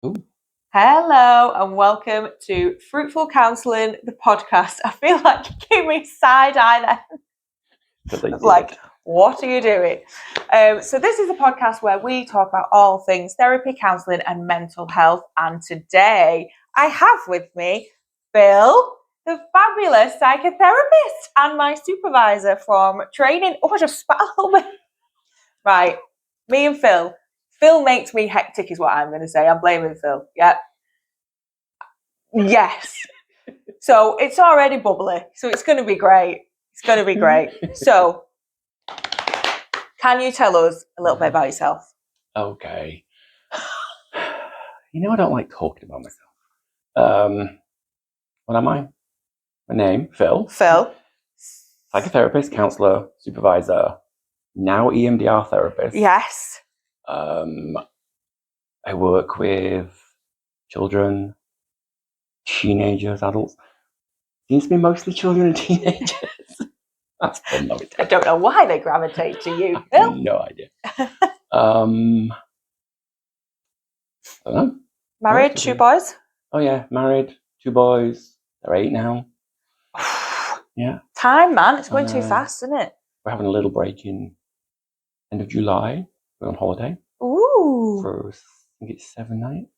Ooh. Hello and welcome to Fruitful Counselling, the podcast. I feel like you gave me side eye then. Like, what are you doing? So this is a podcast where we talk about all things therapy, counselling and mental health. And today I have with me Phil, the fabulous psychotherapist and my supervisor from training. Oh, I just spat a little bit. Right, me and Phil. Phil makes me hectic is what I'm going to say. I'm blaming Phil. Yeah. Yes. So it's already bubbly. So it's going to be great. It's going to be great. So can you tell us a little bit about yourself? Okay. I don't like talking about myself. What am I? My name, Phil. Phil. Psychotherapist, counsellor, supervisor, now EMDR therapist. Yes. I work with children, teenagers, adults. Seems to be mostly children and teenagers. That's fun though. I don't know why they gravitate to you, Phil. No idea. I don't know. Married, 2 boys? Oh yeah, married, 2 boys. They're 8 now. Yeah. Time, man. It's going too fast, isn't it? We're having a little break in end of July. We're on holiday. Ooh. For, I think it's 7 nights.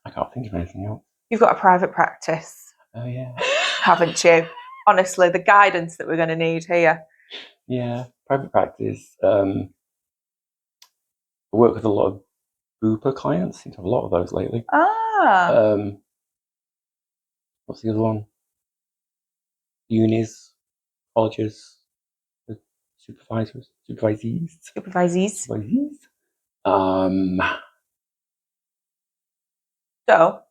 I can't think of anything else. You've got a private practice. Oh yeah. Haven't you? Honestly, the guidance that we're going to need here. Yeah, private practice. I work with a lot of Bupa clients. Seem to have a lot of those lately. What's the other one? Unis, colleges, supervisees. So,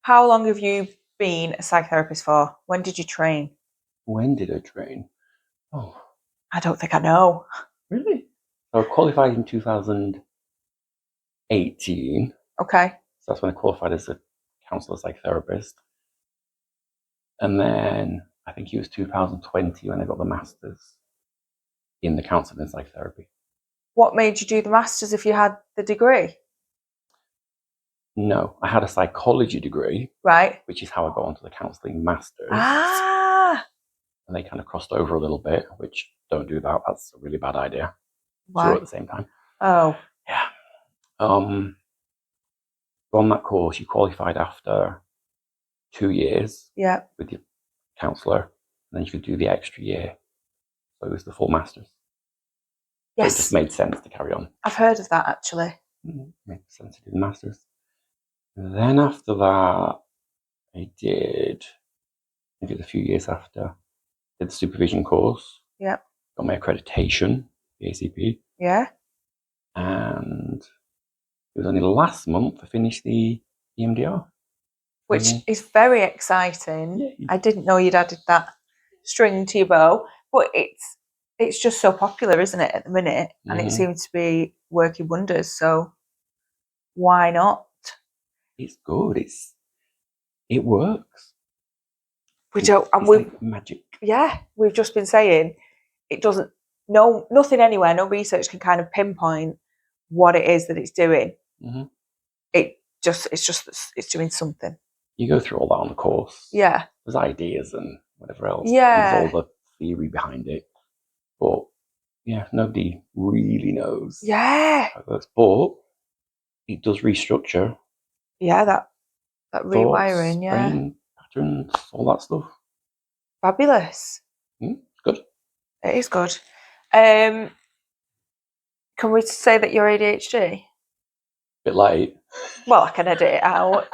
how long have you been a psychotherapist for? When did you train? When did I train? Oh, I don't think I know. Really? So I qualified in 2018. Okay. So that's when I qualified as a counsellor psychotherapist. And then I think it was 2020 when I got the master's in the counselling and psychotherapy. What made you do the master's if you had the degree? No, I had a psychology degree. Right. Which is how I got onto the counselling master's. Ah. And they kind of crossed over a little bit, which don't do that. That's a really bad idea. Why? 2 at the same time. Oh. Yeah. On that course, you qualified after 2 years. Yeah. With your counsellor, and then you could do the extra year. So it was the full master's. Yes. So it just made sense to carry on. I've heard of that actually. It made sense to do the master's. And then after that, I think it was a few years after, did the supervision course. Yeah. Got my accreditation, the ACP. Yeah. And it was only last month I finished the EMDR. Which is very exciting. Yeah. I didn't know you'd added that string to your bow, but it's just so popular, isn't it, at the minute? And it seems to be working wonders. So why not? It's good. It works. It's like magic. Yeah, we've just been saying it doesn't. Nothing anywhere. No research can kind of pinpoint what it is that it's doing. Mm-hmm. It's doing something. You go through all that on the course. Yeah. There's ideas and whatever else. Yeah. There's all the theory behind it. But yeah, nobody really knows. Yeah. How it works. But it does restructure. Yeah, that rewiring, thoughts, yeah. brain patterns, all that stuff. Fabulous. Good. It is good. Can we say that you're ADHD? Bit late. Well, I can edit it out.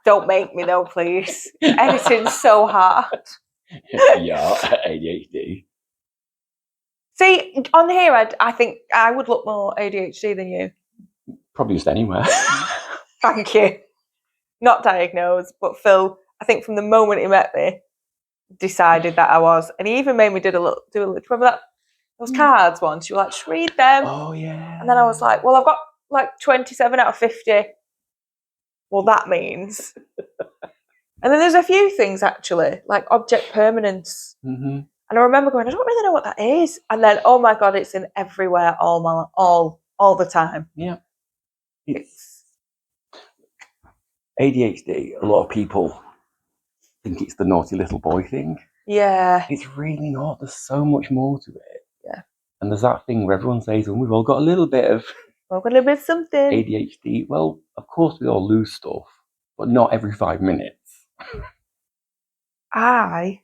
Don't make me though, please. Editing's so hard. Yeah, ADHD. See, on here, I think I would look more ADHD than you. Probably just anywhere. Thank you. Not diagnosed, but Phil, I think from the moment he met me, decided that I was. And he even made me do a little. Remember that? Those cards once? You were like, just read them. Oh, yeah. And then I was like, well, I've got like 27 out of 50. Well, that means. And then there's a few things actually, like object permanence. Mm-hmm. And I remember going, I don't really know what that is. And then, oh my God, it's in everywhere all all the time. Yeah. It's ADHD. A lot of people think it's the naughty little boy thing. Yeah. It's really not. There's so much more to it. Yeah. And there's that thing where everyone says, well, we've all got a little bit of something. ADHD. Well, of course we all lose stuff, but not every 5 minutes. I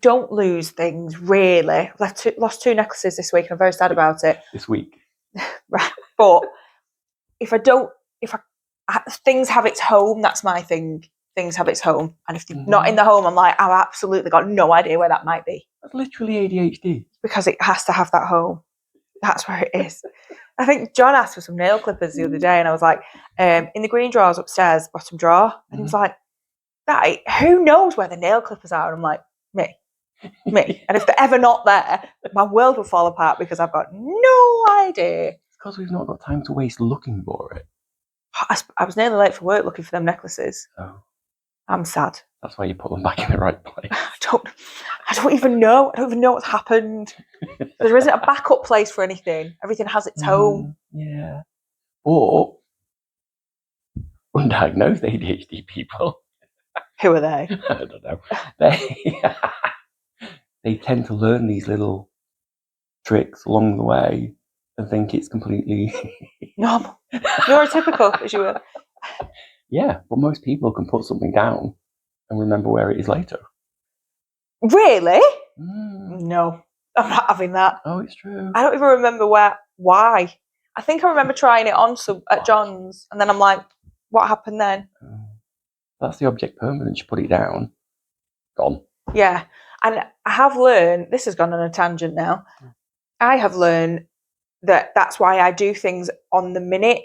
don't lose things, really. Lost 2 necklaces this week and I'm very sad about it. This week. Right. But things have its home, that's my thing. Things have its home. And if they're not in the home, I'm like, I've absolutely got no idea where that might be. That's literally ADHD. Because it has to have that home. That's where it is. I think John asked for some nail clippers the other day and I was like, in the green drawers upstairs, bottom drawer. And he was like, who knows where the nail clippers are? And I'm like, me. And if they're ever not there, my world will fall apart because I've got no idea. It's because we've not got time to waste looking for it. I was nearly late for work looking for them necklaces. Oh. I'm sad. That's why you put them back in the right place. I don't even know. I don't even know what's happened. There isn't a backup place for anything. Everything has its home. Yeah. Or undiagnosed ADHD people. Who are they? I don't know. They tend to learn these little tricks along the way and think it's completely normal. Neurotypical, as you were. Yeah, but most people can put something down and remember where it is later. Really? No, I'm not having that. Oh, it's true. I don't even remember why. I think I remember trying it on at John's, and then I'm like, what happened then? That's the object permanence. You put it down, gone. Yeah, and I have learned, this has gone on a tangent now, I have learned that's why I do things on the minute.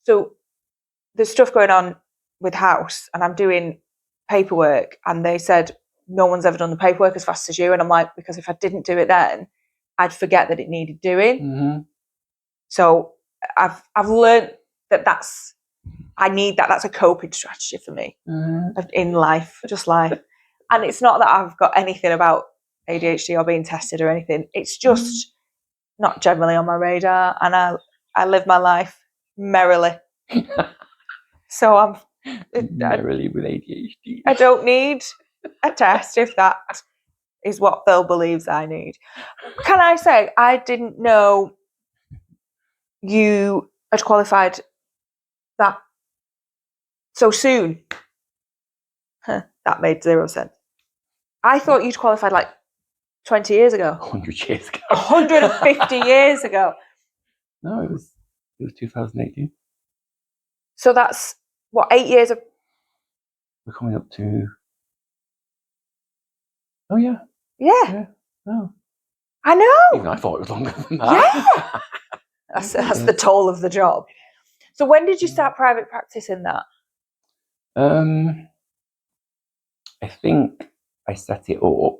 So there's stuff going on with house and I'm doing paperwork and they said, no one's ever done the paperwork as fast as you. And I'm like, because if I didn't do it then, I'd forget that it needed doing. So I've learned I need that. That's a coping strategy for me in life, just life. And it's not that I've got anything about ADHD or being tested or anything. It's just not generally on my radar. And I live my life merrily. So I'm merrily with ADHD. I don't need a test if that is what Phil believes I need. Can I say, I didn't know you had qualified that so soon. That made 0 sense. I thought you'd qualified like 20 years ago. 100 years ago. 150 years ago. No, it was 2018. So that's what, 8 years of... We're coming up to... Oh, yeah. Yeah. Oh. I know. Even I thought it was longer than that. Yeah. That's the toll of the job. So when did you start private practice in that? I think I set it up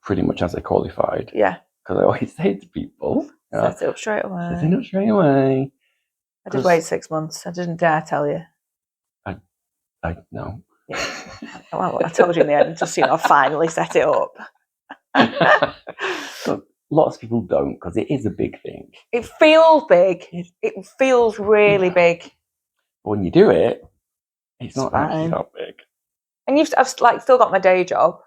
pretty much as I qualified. Yeah. Because I always say to people... Set it up straight away. Set it up straight away. I did wait 6 months. I didn't dare tell you. I know. Yeah. Well, I told you in the end, just, I finally set it up. So lots of people don't, because it is a big thing. It feels big. It feels really big. But when you do it, it's not actually that big. And I've still got my day job.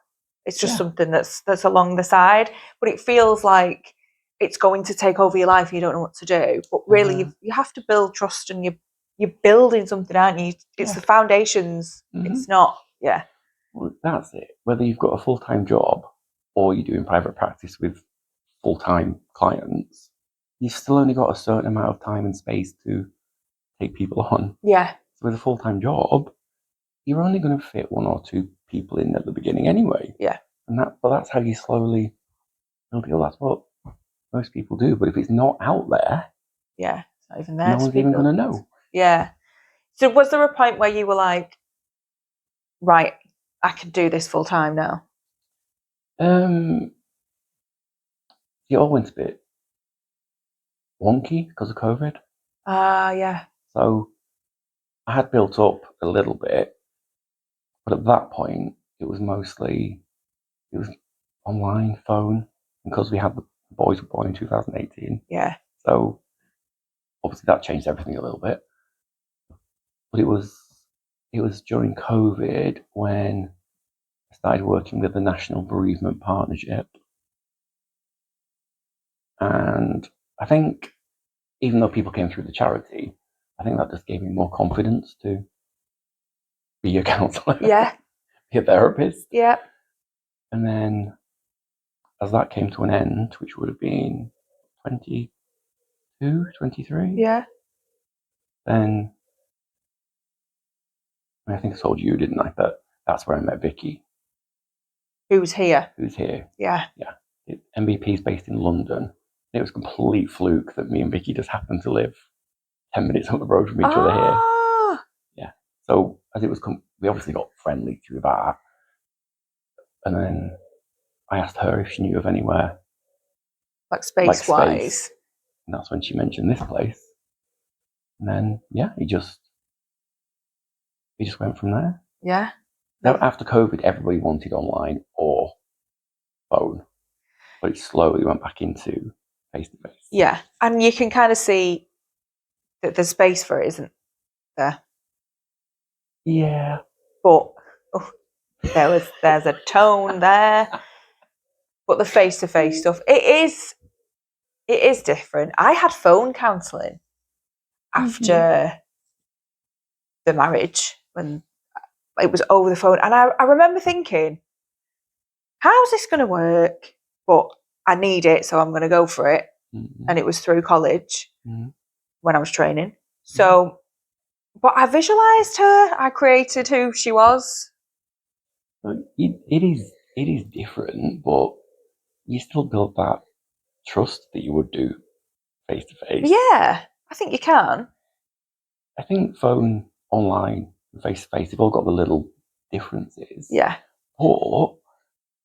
It's just something that's along the side. But it feels like it's going to take over your life and you don't know what to do. But really, you have to build trust and you're building something, aren't you? It's the foundations. It's not, Well, that's it. Whether you've got a full-time job or you're doing private practice with full-time clients, you've still only got a certain amount of time and space to take people on. Yeah. So with a full-time job, you're only going to fit 1 or 2 people in at the beginning anyway. Yeah. But that's how you slowly build it. That's what most people do. But if it's not out there, it's not even there. No one's even going to know. Yeah. So was there a point where you were like, right, I can do this full time now? It all went a bit wonky because of COVID. Yeah. So I had built up a little bit, but at that point it was online, phone, because we had the boys were born in 2018. Yeah. So obviously that changed everything a little bit. But it was during COVID when I started working with the National Bereavement Partnership. And I think even though people came through the charity, I think that just gave me more confidence to be a counsellor. Yeah. Be a therapist. Yeah. And then as that came to an end, which would have been 22, 23. Yeah. Then I think I told you, didn't I, that that's where I met Vicky. Who's here? Who's here. Yeah. Yeah. MVP is based in London. It was a complete fluke that me and Vicky just happened to live 10 minutes up the road from each other here. Yeah. So as it was, we obviously got friendly through that. And then I asked her if she knew of anywhere. Like space-wise. And that's when she mentioned this place. And then, yeah, he just went from there. Yeah. Now, after COVID, everybody wanted online or phone. But it slowly went back into face-to-face. Yeah. And you can kind of see that the space for it isn't there. Yeah. But there's a tone there. But the face-to-face stuff, it is different. I had phone counselling after the marriage when it was over the phone. And I remember thinking, how's this going to work? But I need it, so I'm going to go for it. Mm-hmm. And it was through college when I was training. So, but I visualised her. I created who she was. It is different, but you still build that trust that you would do face to face. Yeah, I think you can. I think phone, online, face to face, they've all got the little differences. Yeah. But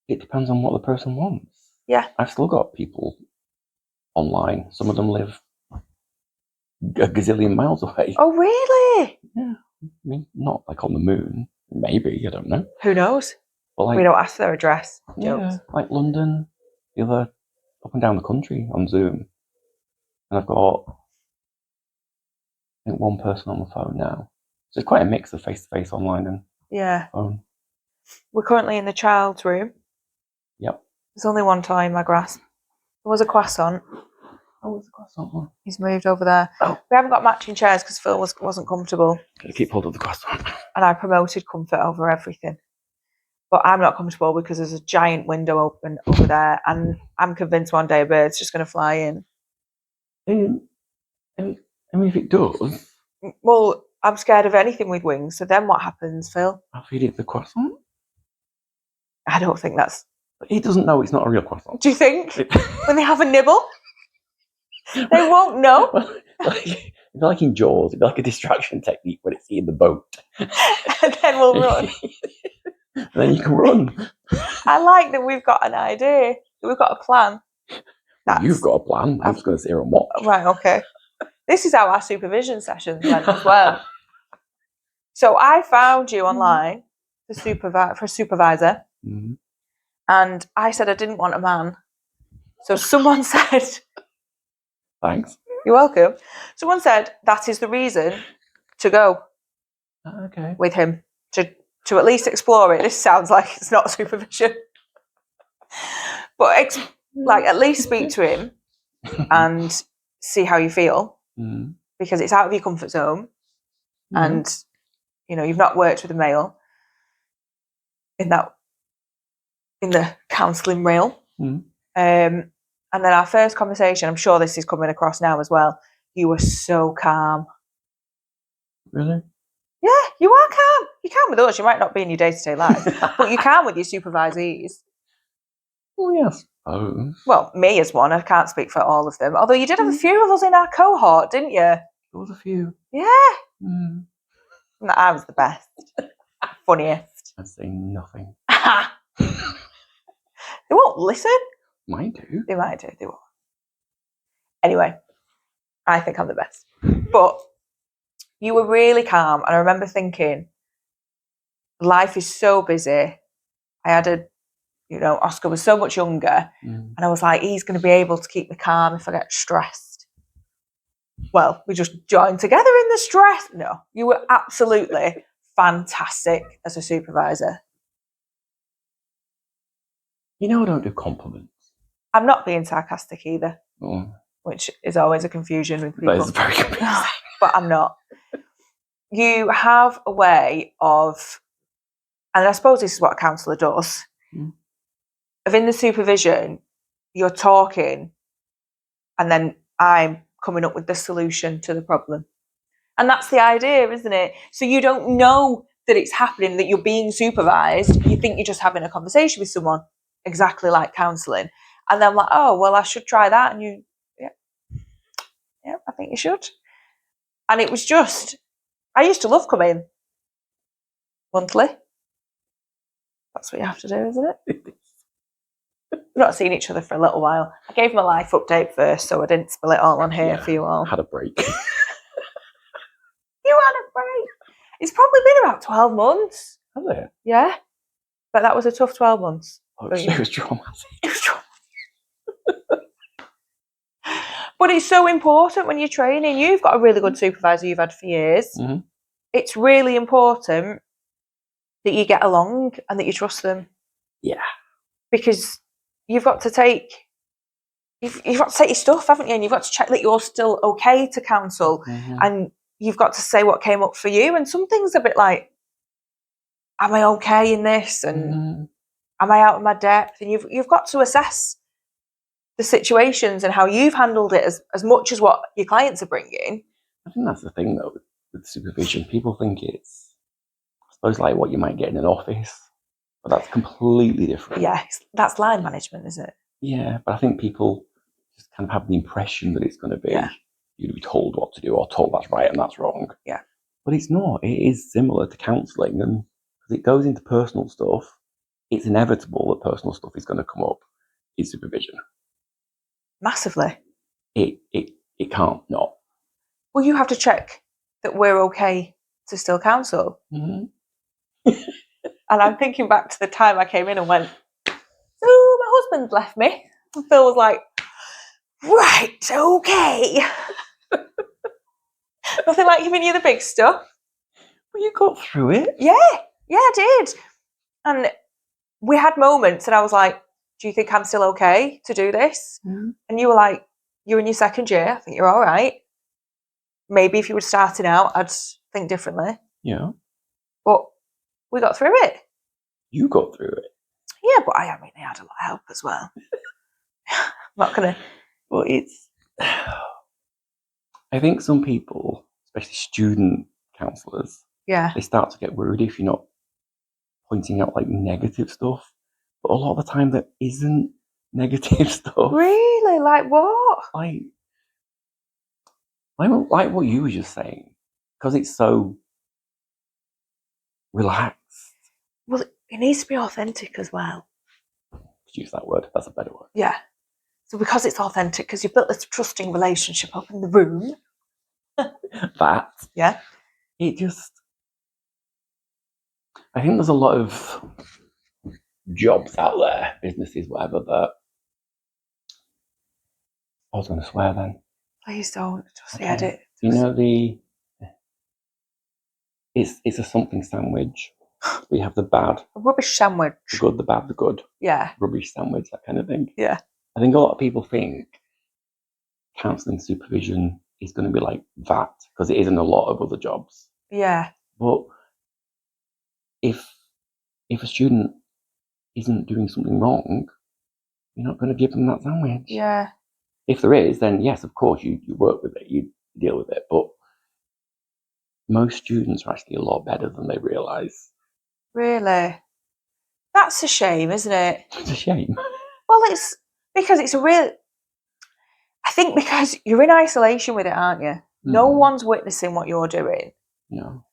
it depends on what the person wants. Yeah. I've still got people online. Some of them live a gazillion miles away. Oh, really? Yeah. I mean, not like on the moon. Maybe, I don't know. Who knows? But like, we don't ask their address. Yeah, Jokes. like London, the other up and down the country on Zoom. And I've got, I think, one person on the phone now. So it's quite a mix of face-to-face, online and phone. We're currently in the child's room. Yep. There's only one toy in my grasp. There was a croissant. Oh, there's a croissant one. He's moved over there. Oh. We haven't got matching chairs because Phil wasn't comfortable. Gotta keep hold of the croissant. And I promoted comfort over everything. But I'm not comfortable because there's a giant window open over there, and I'm convinced one day a bird's just going to fly in. I mean, if it does... Well, I'm scared of anything with wings, so then what happens, Phil? I'll feed it the croissant. I don't think that's... He doesn't know it's not a real croissant. Do you think? When they have a nibble? They won't know. Like in Jaws, it'd be like a distraction technique when it's eating the boat. And then we'll run. And then you can run. I like that we've got an idea. That we've got a plan. You've got a plan. I'm just going to sit here and watch. Right, okay. This is how our supervision sessions went as well. So I found you online for supervisor. Mm-hmm. And I said I didn't want a man. So someone said... Thanks. You're welcome. Someone said that is the reason to go with him, to at least explore it. This sounds like it's not supervision. But at least speak to him and see how you feel, because it's out of your comfort zone, and you've not worked with a male in the counselling realm. And then our first conversation, I'm sure this is coming across now as well, you were so calm. Really? Yeah, you are calm. You're calm with us. You might not be in your day-to-day life, but you can with your supervisees. Well, yes. Oh. Well, me as one. I can't speak for all of them. Although you did have a few of us in our cohort, didn't you? There was a few. Yeah. I was the best. Funniest. I'd say nothing. They won't listen. Might do. They might do. They won't. Anyway, I think I'm the best. But you were really calm. And I remember thinking, life is so busy. I had Oscar was so much younger, and I was like, he's going to be able to keep me calm if I get stressed. Well, we just joined together in the stress. No, you were absolutely fantastic as a supervisor. I don't do compliments. I'm not being sarcastic either, Oh. which is always a confusion with people. That is very confusing. But I'm not. You have a way of, and I suppose this is what a counsellor does, of in the supervision, you're talking, and then I'm coming up with the solution to the problem. And that's the idea, isn't it? So you don't know that it's happening, that you're being supervised. You think you're just having a conversation with someone, exactly like counselling. And then I'm like, oh, well, I should try that. And yeah, I think you should. And it was just, I used to love coming monthly. That's what you have to do, isn't it? We've not seen each other for a little while. I gave my life update first, so I didn't spill it all on here for you all. I had a break. You had a break. It's probably been about 12 months. Has it? Yeah. But that was a tough 12 months. Oh, it was traumatic. It was traumatic. But it's so important when you're training. You've got a really good supervisor you've had for years. Mm-hmm. It's really important that you get along and that you trust them. Yeah. Because you've got to take your stuff, haven't you? And you've got to check that you're still okay to counsel. Mm-hmm. And you've got to say what came up for you. And some things are a bit like, am I okay in this? And am I out of my depth? And you've got to assess the situations and how you've handled it as much as what your clients are bringing. I think that's the thing, though, with supervision. People think it's, I suppose, like what you might get in an office, but that's completely different. Yeah, that's line management, isn't it? Yeah, but I think people just kind of have the impression that it's going to be, you're going to be told what to do or told that's right and that's wrong. Yeah. But it's not. It is similar to counselling, and because it goes into personal stuff, it's inevitable that personal stuff is going to come up in supervision. Massively. It can't not. Well, you have to check that we're okay to still counsel. Mm-hmm. And I'm thinking back to the time I came in and went, so my husband left me. And Phil was like, right, okay. Nothing like giving you the big stuff. Well, you got through it. Yeah, I did. And we had moments and I was like, do you think I'm still okay to do this? Mm-hmm. And you were like, you're in your second year. I think you're all right. Maybe if you were starting out, I'd think differently. Yeah. But we got through it. You got through it. Yeah, but I mean, they had a lot of help as well. I'm not going to... Well, it's... I think some people, especially student counsellors, they start to get worried if you're not pointing out like negative stuff. But a lot of the time there isn't negative stuff. Really? Like what? Like what you were just saying. Because it's so relaxed. Well, it needs to be authentic as well. Use that word. That's a better word. Yeah. So because it's authentic, because you've built this trusting relationship up in the room. That. Yeah. It just... I think there's a lot of jobs out there, businesses, whatever, that... I was going to swear then. Please don't. Just the edit. You know it's a something sandwich. We have the bad. A rubbish sandwich. The good, the bad, the good. Yeah. Rubbish sandwich, that kind of thing. Yeah. I think a lot of people think counselling supervision is going to be like that, because it isn't a lot of other jobs. Yeah. But if a student isn't doing something wrong, you're not going to give them that sandwich. Yeah. If there is, then yes, of course, you work with it, you deal with it. But most students are actually a lot better than they realise. Really? That's a shame, isn't it? It's a shame. Well, it's because it's a real... I think because you're in isolation with it, aren't you? No one's witnessing what you're doing. No.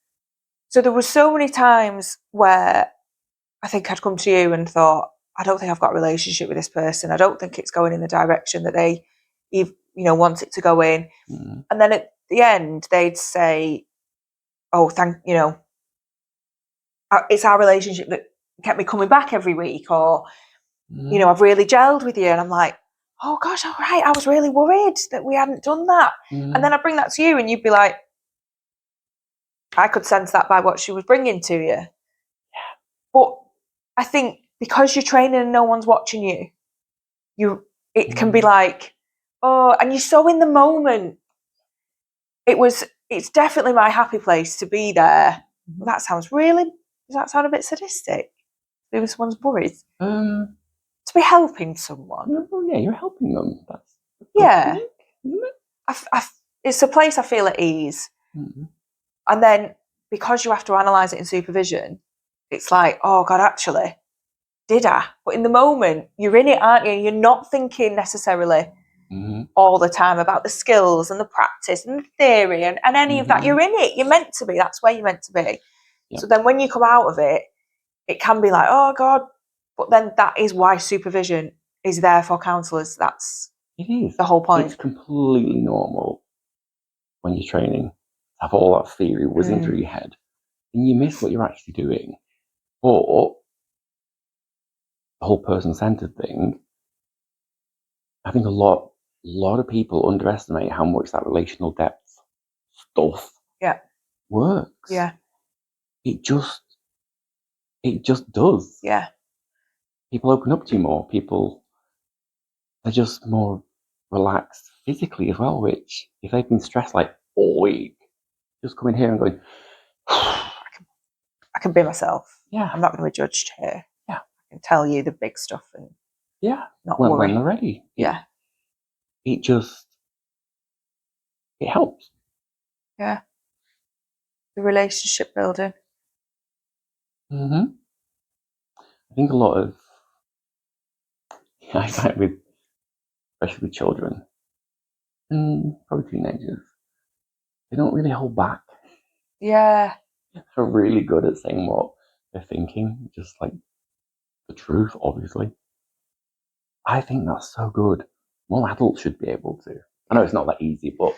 So there were so many times where I think I'd come to you and thought, I don't think I've got a relationship with this person. I don't think it's going in the direction that they, want it to go in. Mm. And then at the end, they'd say, oh, it's our relationship that kept me coming back every week, or you know, I've really gelled with you. And I'm like, oh gosh, all right, I was really worried that we hadn't done that. And then I bring that to you and you'd be like, I could sense that by what she was bringing to you. Yeah. But I think because you're training and no one's watching you, it can be like, oh, and you're so in the moment. It's definitely my happy place to be there. Well, that sounds really, does that sound a bit sadistic? Maybe someone's worried. To be helping someone. Well, yeah, you're helping them. That's yeah. Isn't it? It's a place I feel at ease. And then because you have to analyse it in supervision, it's like, oh God, actually, did I? But in the moment, you're in it, aren't you? You're not thinking necessarily all the time about the skills and the practice and the theory and any of that. You're in it. You're meant to be. That's where you're meant to be. Yep. So then when you come out of it, it can be like, oh God. But then that is why supervision is there for counsellors. It is the whole point. It's completely normal when you're training to have all that theory whizzing through your head and you miss what you're actually doing. But the whole person-centered thing, I think a lot of people underestimate how much that relational depth stuff works. Yeah. It just does. Yeah. People open up to you more. People are just more relaxed physically as well, which if they've been stressed like all week, just coming here and going, I can be myself. Yeah. I'm not going to be judged here. Yeah. I can tell you the big stuff and not when worry. they're ready. It helps. Yeah. The relationship building. I think a lot of I find with especially with children and probably teenagers, they don't really hold back. Yeah. They're really good at saying what they're thinking, just like the truth, obviously. I think that's so good. More adults should be able to. I know it's not that easy, but...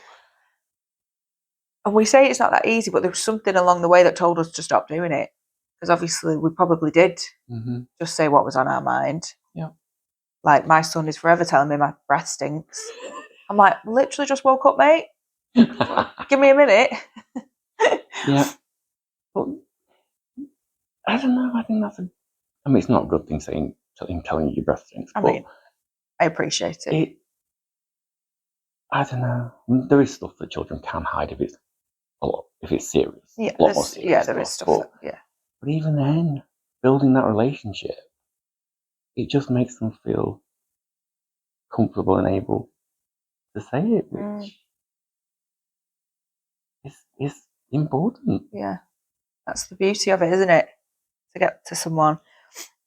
And we say it's not that easy, but there was something along the way that told us to stop doing it. Because obviously we probably did just say what was on our mind. Yeah. Like my son is forever telling me my breath stinks. I'm like, literally just woke up, mate. Give me a minute. Yeah. But I don't know. I think it's not a good thing telling you your breath stinks. I mean, I appreciate it. I don't know. There is stuff that children can hide if it's serious. Yeah, a lot more serious. There is stuff. But even then, building that relationship, it just makes them feel comfortable and able to say it, which is important. Yeah, that's the beauty of it, isn't it? To get to someone.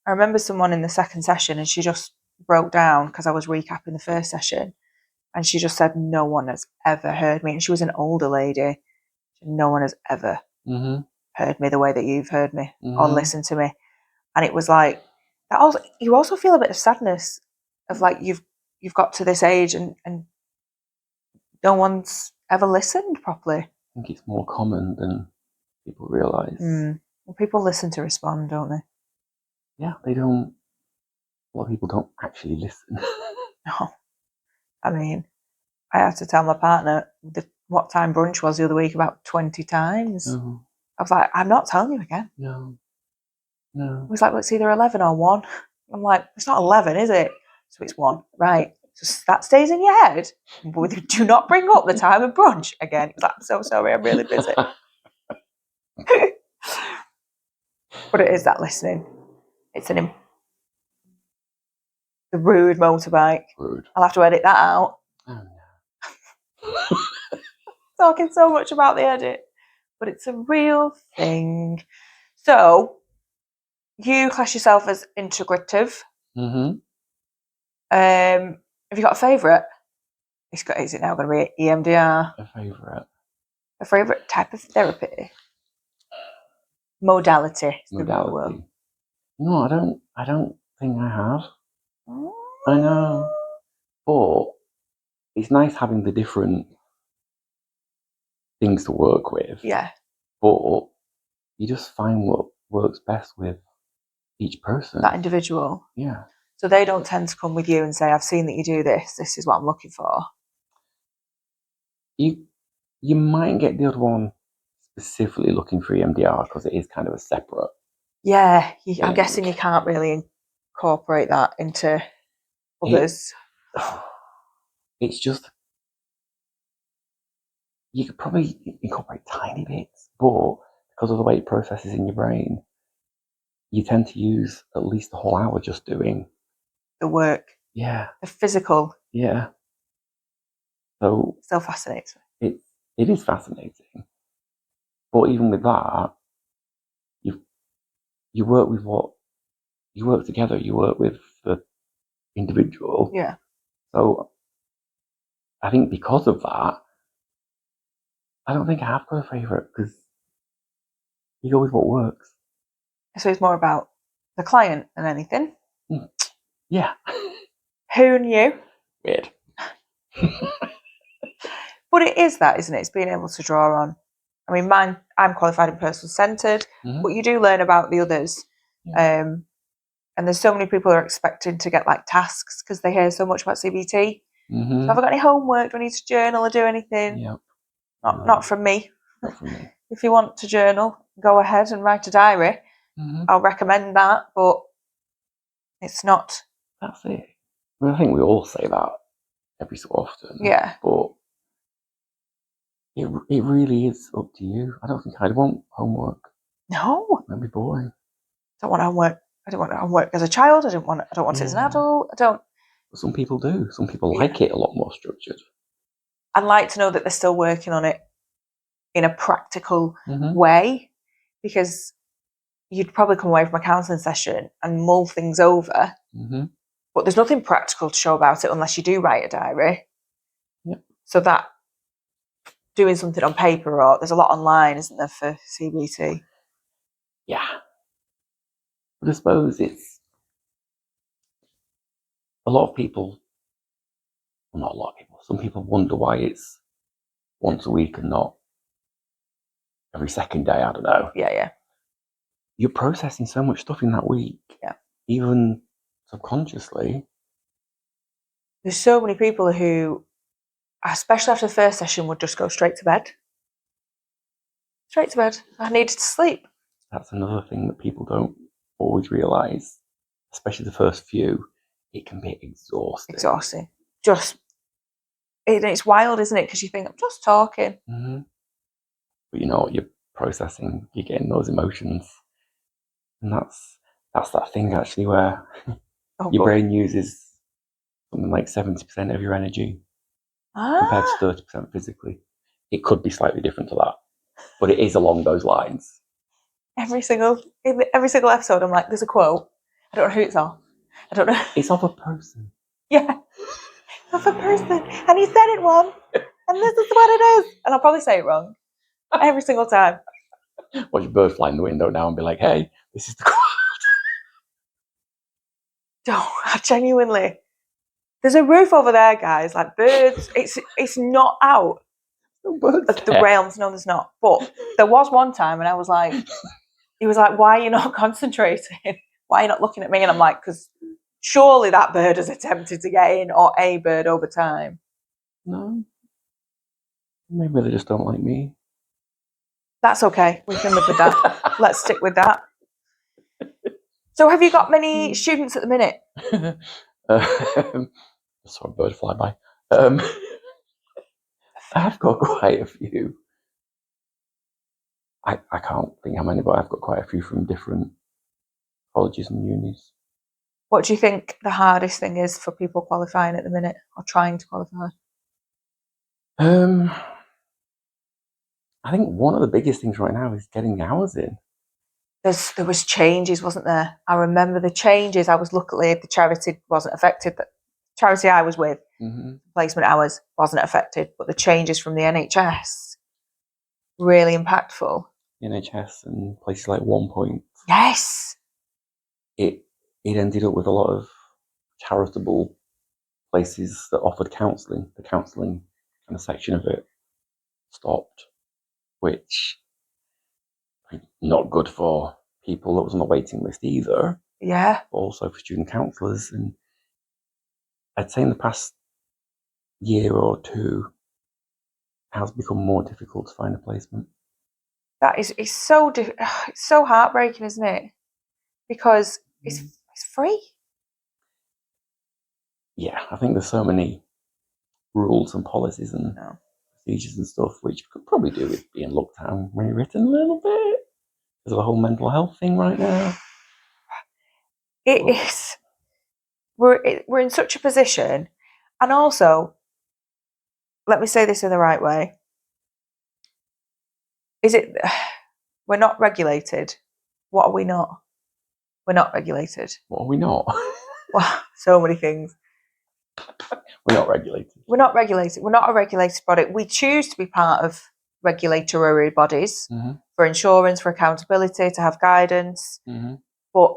I remember someone in the second session and she just broke down because I was recapping the first session and she just said, no one has ever heard me. And she was an older lady. No one has ever heard me the way that you've heard me or listened to me. And it was like, you also feel a bit of sadness of like you've got to this age and no one's ever listened properly. I think it's more common than people realise. Well, people listen to respond, don't they? Yeah, they don't. A lot of people don't actually listen. No. I mean, I had to tell my partner what time brunch was the other week about 20 times. No. I was like, I'm not telling you again. No. He was like, well, it's either 11 or 1. I'm like, it's not 11, is it? So it's 1. Right. So that stays in your head. But do not bring up the time of brunch again. He's like, I'm so sorry, I'm really busy. But it is that listening. It's the rude motorbike. Rude. I'll have to edit that out. Oh, no. Talking so much about the edit. But it's a real thing. So, you class yourself as integrative. Have you got a favourite? Is it now going to be EMDR? A favourite. A favourite type of therapy? Modality. Modality. No, I don't think I have. I know. But it's nice having the different things to work with. Yeah. But you just find what works best with each person. That individual. Yeah. So they don't tend to come with you and say, I've seen that you do this. This is what I'm looking for. You might get the other one specifically looking for EMDR because it is kind of a separate. Yeah, I'm thing. guessing you can't really incorporate that into others. It's just, you could probably incorporate tiny bits, but because of the way it processes in your brain, you tend to use at least the whole hour just doing The work. Yeah. The physical. Yeah. So still fascinates me. It is fascinating. But even with that, you work with what you work together, you work with the individual. Yeah. So I think because of that, I don't think I have got a favourite because you go with what works. So it's more about the client than anything. Yeah. Who knew? Weird. But it is that, isn't it? It's being able to draw on. I mean, I'm qualified and person centered, but you do learn about the others. Yeah. And there's so many people who are expecting to get like tasks because they hear so much about CBT. Mm-hmm. So have I got any homework? Do I need to journal or do anything? Yep. Not from me. Not from me. If you want to journal, go ahead and write a diary. Mm-hmm. I'll recommend that, but it's not. That's it. I mean, I think we all say that every so often. Yeah. But it really is up to you. I don't think I'd want homework. No. That'd be boring. I don't want homework. I didn't want homework as a child. I don't want it as an adult. I don't. But some people do. Some people like it a lot more structured. I'd like to know that they're still working on it in a practical way, because you'd probably come away from a counselling session and mull things over. But there's nothing practical to show about it unless you do write a diary. Yep. So that doing something on paper, or there's a lot online, isn't there, for CBT? Yeah. But I suppose it's a lot of people, well, not a lot of people, some people wonder why it's once a week and not every second day. I don't know. Yeah. You're processing so much stuff in that week. Yeah. Even subconsciously. There's so many people who, especially after the first session, would just go straight to bed. Straight to bed. I needed to sleep. That's another thing that people don't always realise, especially the first few. It can be exhausting. It's wild, isn't it? Because you think, I'm just talking. But you know what, you're processing, you're getting those emotions. And that's that thing actually where your brain uses something like 70% of your energy compared to 30% physically. It could be slightly different to that, but it is along those lines. Every single episode, I'm like, there's a quote. I don't know who it's of. I don't know. It's of a person. Yeah. Of a person. And he said it wrong. And this is what it is. And I'll probably say it wrong. Every single time. Watch your bird fly in the window now and be like, hey, this is the quote. Oh, genuinely. There's a roof over there, guys. Like birds. It's not out. No birds The realms. No, there's not. But there was one time and I was like, he was like, why are you not concentrating? Why are you not looking at me? And I'm like, because surely that bird has attempted to get in, or a bird over time. No. Maybe they just don't like me. That's okay. We can live with that. Let's stick with that. So have you got many students at the minute? Sorry, bird fly by. I've got quite a few. I can't think how many, but I've got quite a few from different colleges and unis. What do you think the hardest thing is for people qualifying at the minute, or trying to qualify? I think one of the biggest things right now is getting the hours in. There was changes, wasn't there? I remember the changes. I was luckily, the charity wasn't affected. The charity I was with, placement hours wasn't affected, but the changes from the NHS, really impactful. NHS and places like 1 Point. Yes. It ended up with a lot of charitable places that offered counselling. The counselling kind of section of it stopped, which not good for people that was on the waiting list either. Yeah. but also for student counsellors. And I'd say in the past year or two, it has become more difficult to find a placement. That is, it's so it's so heartbreaking, isn't it? Because it's free. Yeah, I think there's so many rules and policies and procedures and stuff which could probably do with being looked at and rewritten a little bit. There's a whole mental health thing right now. It is. We're in such a position, and also, let me say this in the right way. Is it? We're not regulated. What are we not? We're not regulated. What are we not? Well, so many things. We're not regulated. We're not regulated. We're not a regulated body. We choose to be part of regulatory bodies for insurance, for accountability, to have guidance. But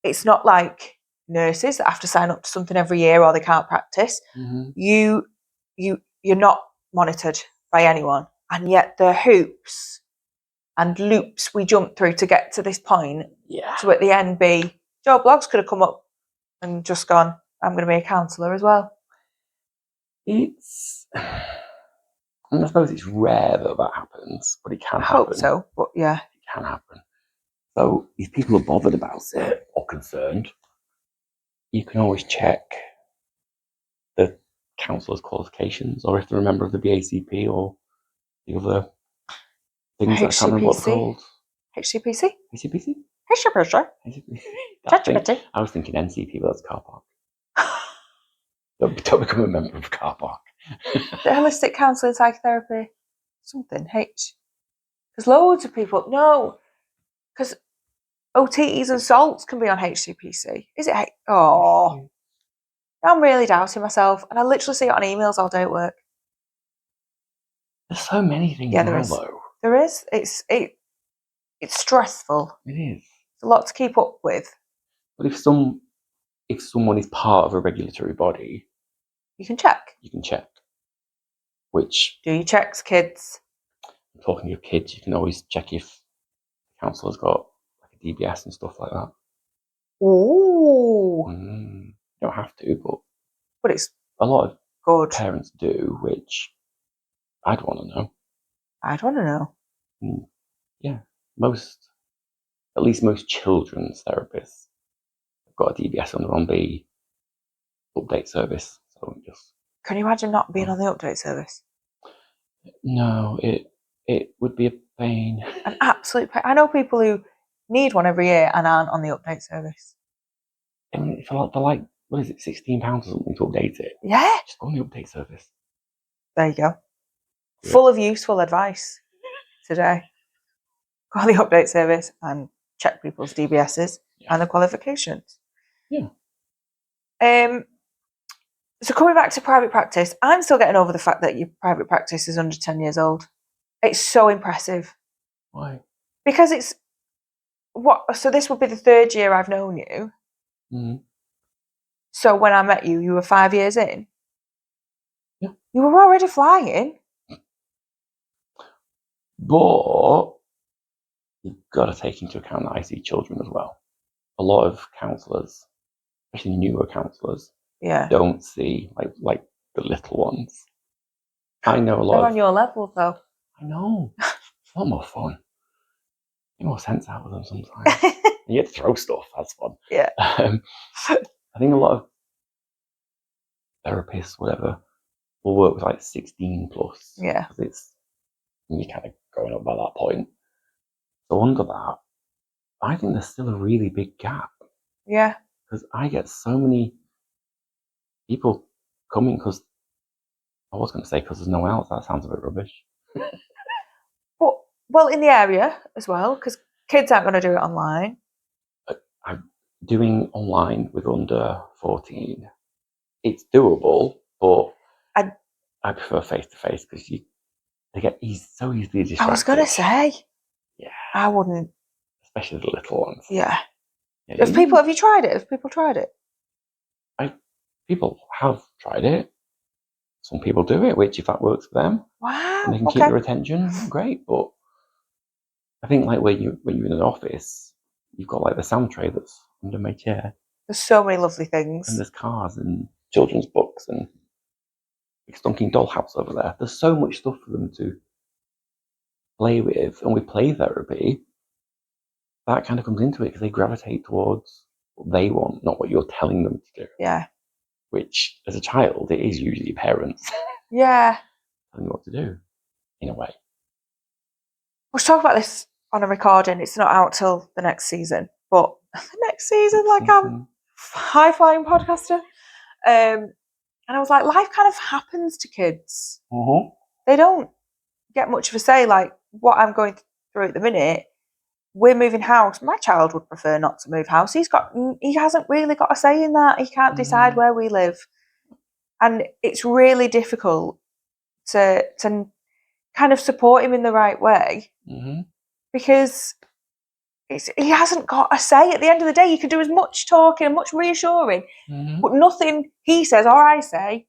it's not like nurses that have to sign up to something every year or they can't practice. You're not monitored by anyone, and yet the hoops and loops we jump through to get to this point. Yeah. So at the end, Joe Bloggs could have come up and just gone, I'm going to be a counsellor as well. It's, I suppose it's rare that happens, but it can happen. I hope so, but yeah. It can happen. So if people are bothered about it or concerned, you can always check the counsellor's qualifications, or if they're a member of the BACP or the other things that I can't remember what they're called. HCPC? HCPC? HCPC. I was thinking NCP, but that's car park. Don't become a member of a car park. The holistic counselling psychotherapy. Something. Because loads of people, no. Because OTEs and salts can be on HCPC. Is it? Oh. I'm really doubting myself. And I literally see it on emails all day at work. There's so many things now, though. There is. It's stressful. It is. It's a lot to keep up with. But if someone is part of a regulatory body, you can check. Which do your checks, kids. Talking to your kids, you can always check if the counsellor's got like a DBS and stuff like that. Ooh. You don't have to, but it's a lot of good parents do, which I'd want to know. Yeah, at least most children's therapists have got a DBS on the update service. So can you imagine not being on the update service? No, it would be a pain. An absolute pain. I know people who need one every year and aren't on the update service. I mean, they're like, what is it, £16 or something to update it? Yeah. Just go on the update service. There you go. Yeah. Full of useful advice today. Go on the update service and check people's DBSs and the qualifications. Yeah. So coming back to private practice, I'm still getting over the fact that your private practice is under 10 years old. It's so impressive. Why? Because so this would be the 3rd year I've known you. So when I met you, you were 5 years in? Yeah. You were already flying? But you've got to take into account that I see children as well. A lot of counsellors, especially newer counsellors, don't see like the little ones. I know a lot. They're on your level, though. I know. It's a lot more fun. Get more sense out of them sometimes. You get to throw stuff. That's fun. Yeah. I think a lot of therapists, whatever, will work with like 16 plus. Yeah. Because you're kind of growing up by that point. So under that, I think there's still a really big gap. Yeah. Because I get so many people coming because I was going to say because there's no one else. That sounds a bit rubbish. Well, in the area as well, because kids aren't going to do it online. I'm doing online with under 14. It's doable, but I prefer face-to-face because they get so easily distracted. I was going to say. Yeah. I wouldn't. Especially the little ones. Yeah. Have you tried it? Have people tried it? People have tried it. Some people do it, which if that works for them, and they can keep their attention, great. But I think like when you're in an office, you've got like the sound tray that's under my chair. There's so many lovely things. And there's cars and children's books and a stonking dollhouse over there. There's so much stuff for them to play with. And with play therapy, that kind of comes into it because they gravitate towards what they want, not what you're telling them to do. Yeah. Which, as a child, it is usually parents Yeah. telling you what to do, in a way. We'll talk about this on a recording. It's not out till the next season. But the next season, I'm high-flying podcaster. And I was like, life kind of happens to kids. Mm-hmm. They don't get much of a say. Like what I'm going through at the minute, we're moving house. My child would prefer not to move house. He hasn't really got a say in that. He can't decide where we live. And it's really difficult to kind of support him in the right way because he hasn't got a say. At the end of the day, you can do as much talking and much reassuring, but nothing he says or I say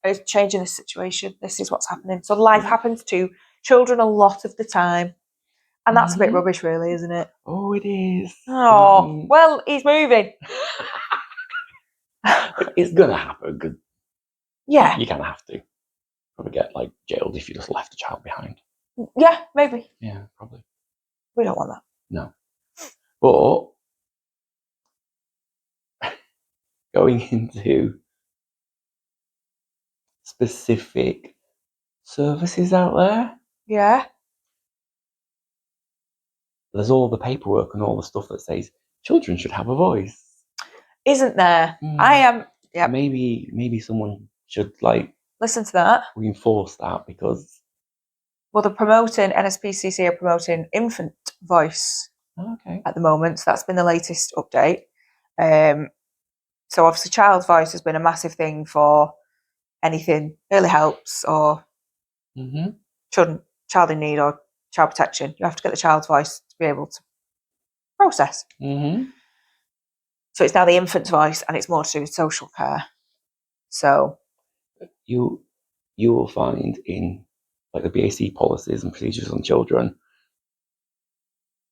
is changing this situation. This is what's happening. So life happens to children a lot of the time. And that's a bit rubbish, really, isn't it? Oh, it is. Oh, well, he's moving. It's going to happen. Cause yeah. You kind of have to. Probably get jailed if you just left a child behind. Yeah, maybe. Yeah, probably. We don't want that. No. But going into specific services out there. Yeah. There's all the paperwork and all the stuff that says children should have a voice. Isn't there? I am. Yeah. Maybe someone should listen to that. Reinforce that because. Well, NSPCC are promoting infant voice at the moment. So that's been the latest update. So obviously child's voice has been a massive thing for anything early helps or child in need or child protection. You have to get the child's voice to be able to process. So it's now the infant's voice and it's more to do with social care. So you will find in the BAC policies and procedures on children,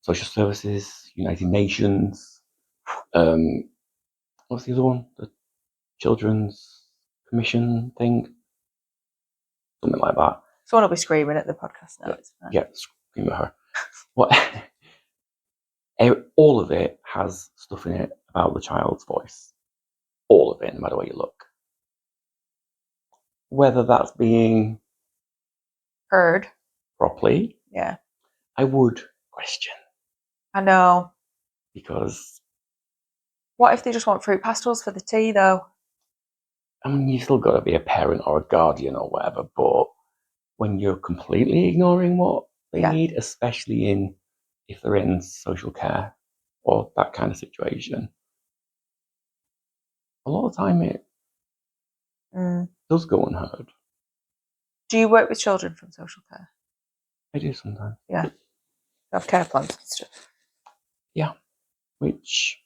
social services, United Nations, what's the other one? The Children's Commission thing? Something like that. Someone will be screaming at the podcast now. Yeah, scream at her. What? All of it has stuff in it about the child's voice. All of it, no matter where you look. Whether that's being heard properly, yeah, I would question. I know. Because what if they just want fruit pastels for the tea, though? I mean, you still got to be a parent or a guardian or whatever, but when you're completely ignoring what they need, especially if they're in social care or that kind of situation, a lot of the time it does go unheard. Do you work with children from social care? I do sometimes. Yeah. You have care plans and stuff. Yeah. Which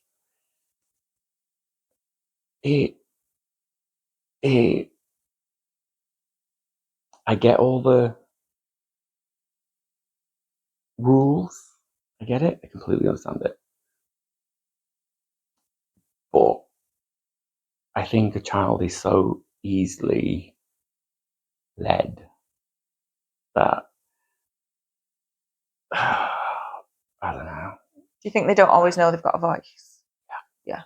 I get all the rules. I get it. I completely understand it. But I think a child is so easily led that I don't know. Do you think they don't always know they've got a voice? Yeah.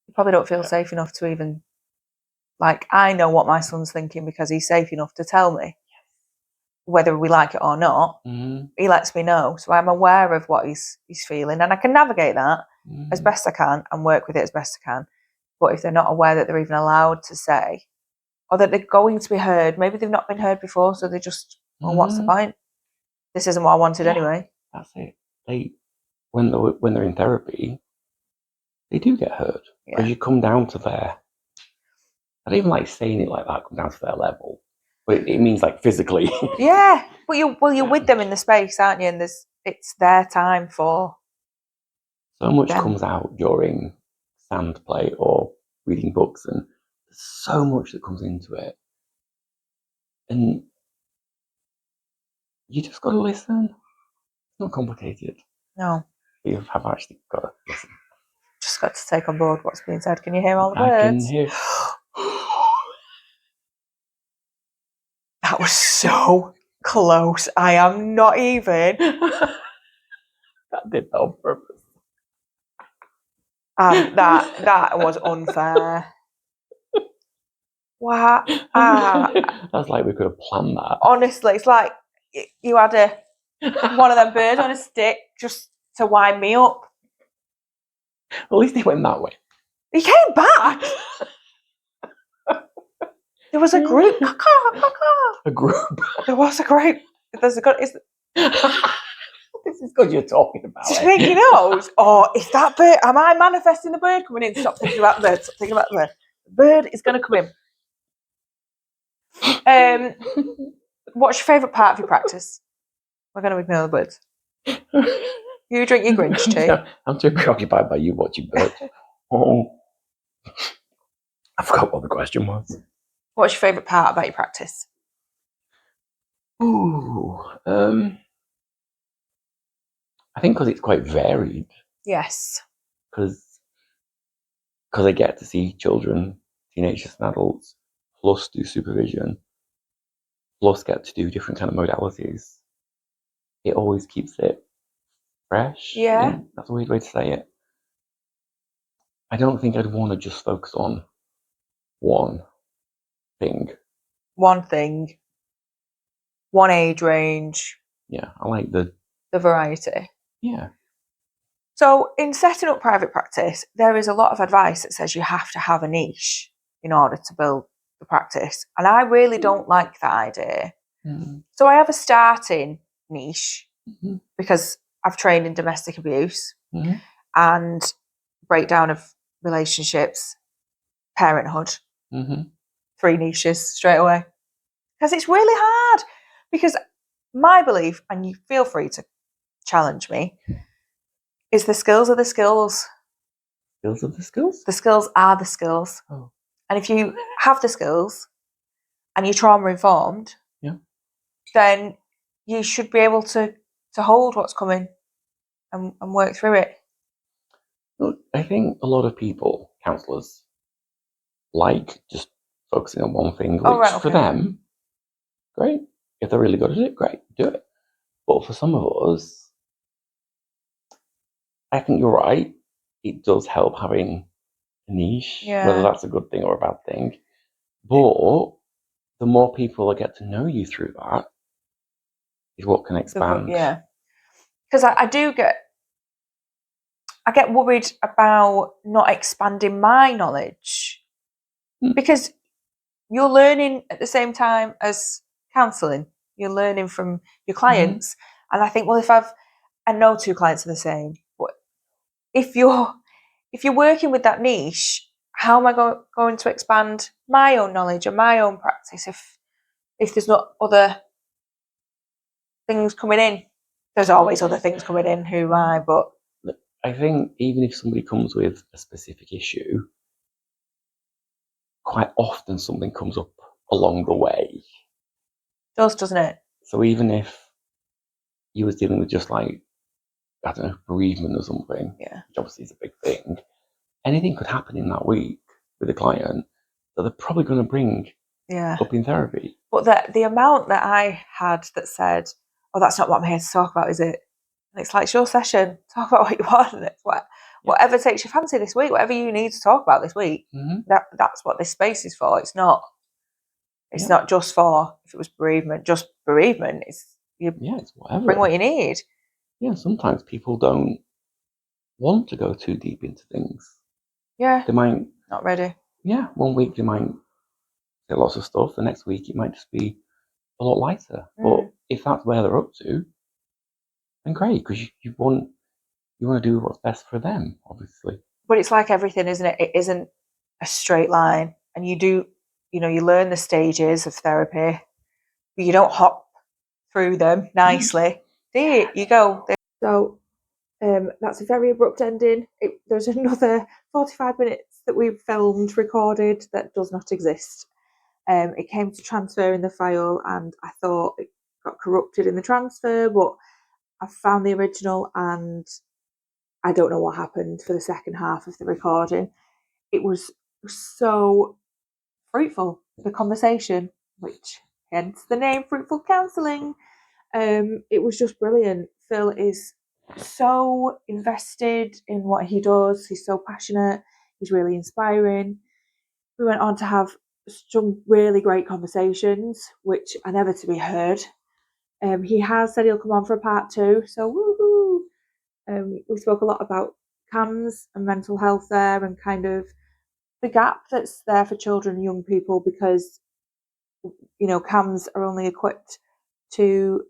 You probably don't feel safe enough to even, I know what my son's thinking because he's safe enough to tell me. Whether we like it or not, he lets me know. So I'm aware of what he's feeling and I can navigate that as best I can and work with it as best I can. But if they're not aware that they're even allowed to say or that they're going to be heard, maybe they've not been heard before, so they just, what's the point? This isn't what I wanted anyway. That's it. When they're in therapy, they do get heard because you come down to their. I don't even saying it like that. Come down to their level, but it means physically. Yeah, but you're with them in the space, aren't you? And it's their time for. So much comes out during sand play or reading books, and there's so much that comes into it, and you just got to listen. It's not complicated. No. You have actually got to listen. Just got to take on board what's being said. Can you hear all the I can birds? hear. That was so close. I am not even. That did that on purpose. That was unfair. Wow. That's like we could have planned that. Honestly, it's like you had one of them birds on a stick just to wind me up. At least he went that way. He came back. There was a group. A group. There was a group. There's a good. This is good you're talking about Just it. think he knows. Oh, if that bird, am I manifesting the bird coming in? Stop thinking about the bird. Stop thinking about the bird. The bird is going to come in. What's your favourite part of your practice? We're going to ignore the birds. You drink your Grinch tea. Yeah, I'm too preoccupied by you watching birds. Oh, I forgot what the question was. What's your favourite part about your practice? Ooh, I think because it's quite varied. Yes. Because I get to see children, teenagers and adults, plus do supervision, plus get to do different kind of modalities. It always keeps it fresh. Yeah. That's a weird way to say it. I don't think I'd want to just focus on one thing. One thing. One age range. Yeah, I like the variety. Yeah. So in setting up private practice, there is a lot of advice that says you have to have a niche in order to build the practice. And I really don't like that idea. Mm-hmm. So I have a starting niche mm-hmm. because I've trained in domestic abuse mm-hmm. and breakdown of relationships, parenthood. Mm-hmm. 3 niches straight away. Because it's really hard. Because my belief, and you feel free to challenge me, is the skills are the skills. Skills are the skills? The skills are the skills. Oh. And if you have the skills and you're trauma informed, yeah, then you should be able to hold what's coming and work through it. Look, I think a lot of people, counsellors, like just focusing on one thing, which for them, great. If they're really good at it, great, do it. But for some of us, I think you're right. It does help having a niche, whether that's a good thing or a bad thing. But the more people that get to know you through that is what can expand. Yeah. Because I get worried about not expanding my knowledge because you're learning at the same time as counselling. You're learning from your clients. And I think, well, if I know 2 clients are the same, but if you're working with that niche, how am I going to expand my own knowledge and my own practice if there's not other things coming in? There's always other things coming in, who am I? But I think even if somebody comes with a specific issue, quite often something comes up along the way. It does, doesn't it? So even if you was dealing with just like, I don't know, bereavement or something, which obviously is a big thing, anything could happen in that week with a client that they're probably going to bring up in therapy. But the amount that I had that said, oh, that's not what I'm here to talk about, is it? And it's like, it's your session. Talk about what you want. And it's whatever takes your fancy this week, whatever you need to talk about this week, that's what this space is for. It's not just for, if it was bereavement, just bereavement. It's whatever. Bring what you need. Yeah, sometimes people don't want to go too deep into things. Yeah. They might not ready. Yeah, one week they might say lots of stuff. The next week it might just be a lot lighter. But if that's where they're up to, then great, because you want to do what's best for them, obviously. But it's like everything, isn't it? It isn't a straight line, and you learn the stages of therapy, but you don't hop through them nicely. You go. So that's a very abrupt ending. There's another 45 minutes that we've recorded that does not exist. It came to transfer in the file and I thought it got corrupted in the transfer, but I found the original and I don't know what happened for the second half of the recording. It was so fruitful, the conversation, which hence the name Fruitful Counselling. It was just brilliant. Phil is so invested in what he does. He's so passionate. He's really inspiring. We went on to have some really great conversations, which are never to be heard. He has said he'll come on for a part 2, so woohoo! We spoke a lot about CAMS and mental health there, and kind of the gap that's there for children and young people, because CAMS are only equipped to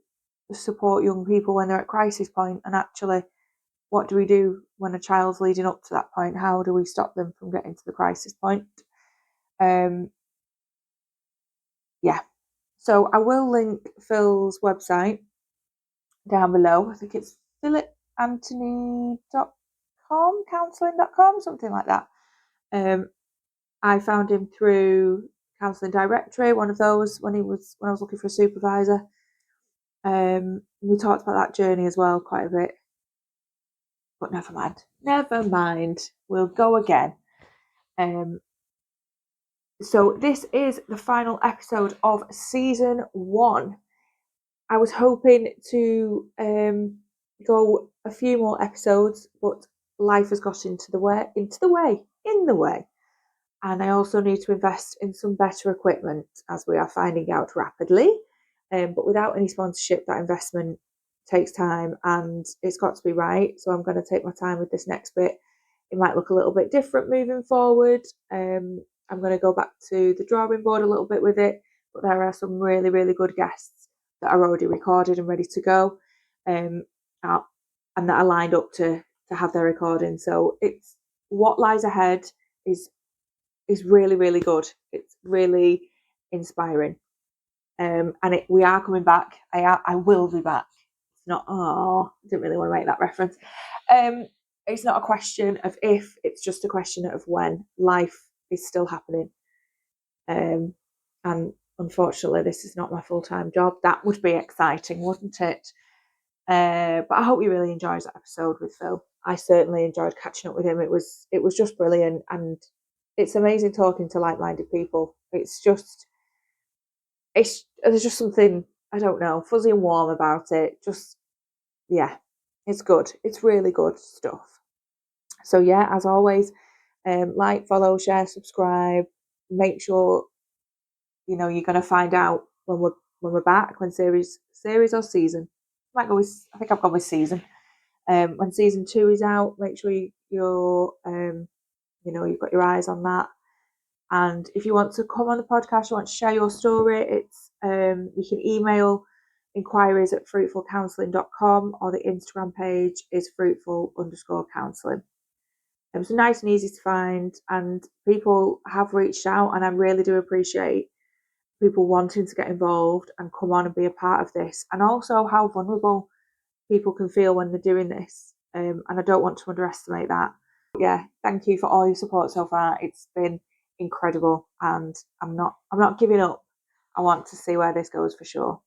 support young people when they're at crisis point, and actually, what do we do when a child's leading up to that point? How do we stop them from getting to the crisis point? So I will link Phil's website down below. I think it's philipantony.com, counselling.com, something like that. I found him through Counselling Directory, one of those, when I was looking for a supervisor. We talked about that journey as well quite a bit. But never mind. We'll go again. So this is the final episode of season 1. I was hoping to go a few more episodes, but life has got in the way. And I also need to invest in some better equipment, as we are finding out rapidly. But without any sponsorship, that investment takes time and it's got to be right. So I'm going to take my time with this next bit. It might look a little bit different moving forward. I'm going to go back to the drawing board a little bit with it, but there are some really, really good guests that are already recorded and ready to go, and that are lined up to have their recording. So it's what lies ahead is really, really good. It's really inspiring. We are coming back. I will be back. It's not, I didn't really want to make that reference. It's not a question of if, it's just a question of when. Life is still happening. And unfortunately, this is not my full-time job. That would be exciting, wouldn't it? But I hope you really enjoyed that episode with Phil. I certainly enjoyed catching up with him. It was just brilliant, and it's amazing talking to like-minded people. There's just something, I don't know, fuzzy and warm about it. It's good. It's really good stuff. So yeah, as always, like, follow, share, subscribe. Make sure you're going to find out when we're back, when series or season. I think I've gone with season. When season 2 is out, make sure you're you've got your eyes on that. And if you want to come on the podcast, you want to share your story, it's you can email inquiries at fruitfulcounselling.com, or the Instagram page is fruitful_counselling. It's nice and easy to find, and people have reached out, and I really do appreciate people wanting to get involved and come on and be a part of this, and also how vulnerable people can feel when they're doing this. And I don't want to underestimate that. But yeah, thank you for all your support so far. It's been incredible, and I'm not giving up. I want to see where this goes for sure.